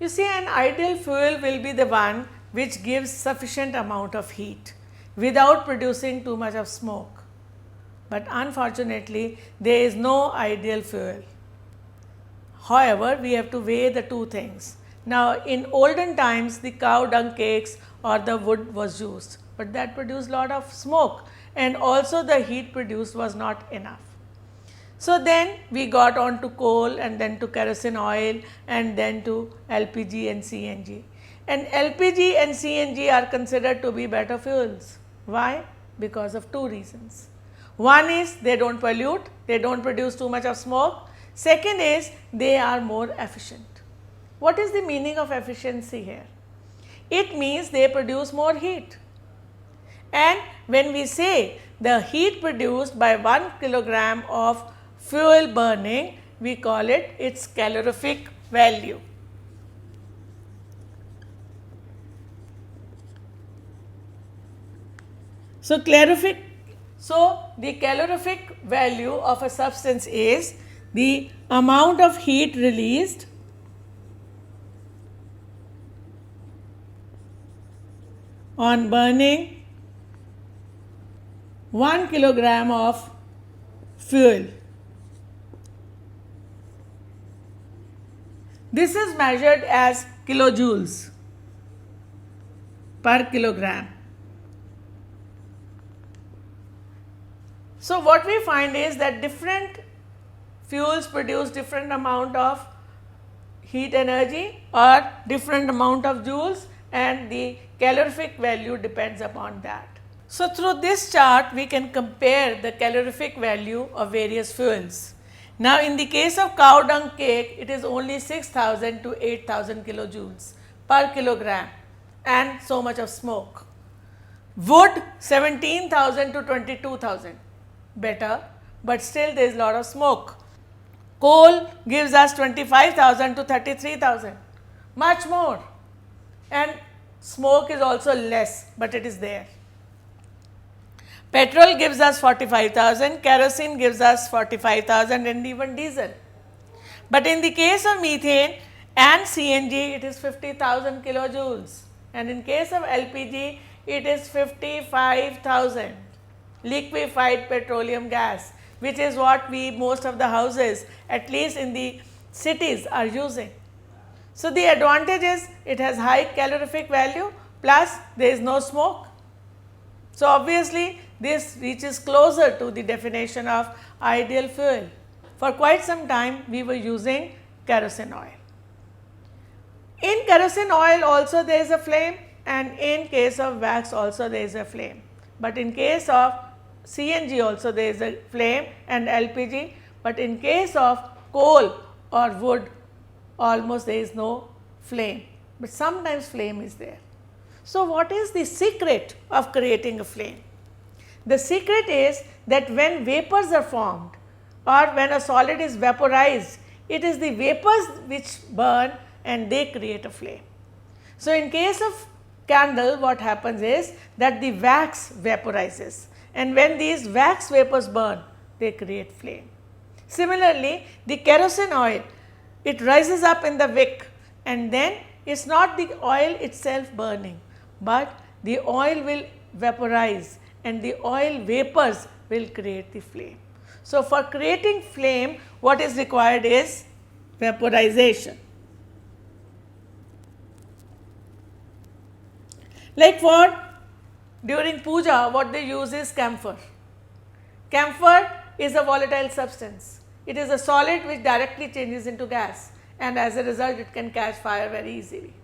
You see, an ideal fuel will be the one which gives sufficient amount of heat without producing too much of smoke. But unfortunately, there is no ideal fuel. However, we have to weigh the two things. Now, in olden times, the cow dung cakes or the wood was used, but that produced lot of smoke, and also the heat produced was not enough. So then we got on to coal, and then to kerosene oil, and then to LPG and CNG. And LPG and CNG are considered to be better fuels. Why? Because of two reasons. One is they don't pollute, they don't produce too much of smoke. Second is they are more efficient. What is the meaning of efficiency here? It means they produce more heat. And when we say the heat produced by 1 kilogram of fuel burning, we call it its calorific value. So, the calorific value of a substance is the amount of heat released on burning 1 kilogram of fuel. This is measured as kilojoules per kilogram. So, what we find is that different fuels produce different amount of heat energy or different amount of joules, and the calorific value depends upon that. So, through this chart we can compare the calorific value of various fuels. Now, in the case of cow dung cake, it is only 6000 to 8000 kilojoules per kilogram and so much of smoke. Wood 17,000 to 22,000, better, but still there is lot of smoke. Coal gives us 25,000 to 33,000, much more, and smoke is also less, but it is there. Petrol gives us 45,000, kerosene gives us 45,000, and even diesel. But in the case of methane and CNG, it is 50,000 kilojoules, and in case of LPG, it is 55,000 liquefied petroleum gas, which is what most of the houses, at least in the cities, are using. So, the advantage is it has high calorific value, plus there is no smoke. So, obviously, this reaches closer to the definition of ideal fuel. For quite some time, we were using kerosene oil. In kerosene oil also there is a flame, and in case of wax also there is a flame. But in case of CNG also there is a flame, and LPG, but in case of coal or wood almost there is no flame, but sometimes flame is there. So, what is the secret of creating a flame? The secret is that when vapors are formed or when a solid is vaporized, it is the vapors which burn and they create a flame. So, in case of candle, what happens is that the wax vaporizes, and when these wax vapors burn, they create flame. Similarly, the kerosene oil, it rises up in the wick, and then it is not the oil itself burning, but the oil will vaporize and the oil vapors will create the flame. So, for creating flame, what is required is vaporization. Like for during puja, what they use is camphor. Camphor is a volatile substance. It is a solid which directly changes into gas, and as a result it can catch fire very easily.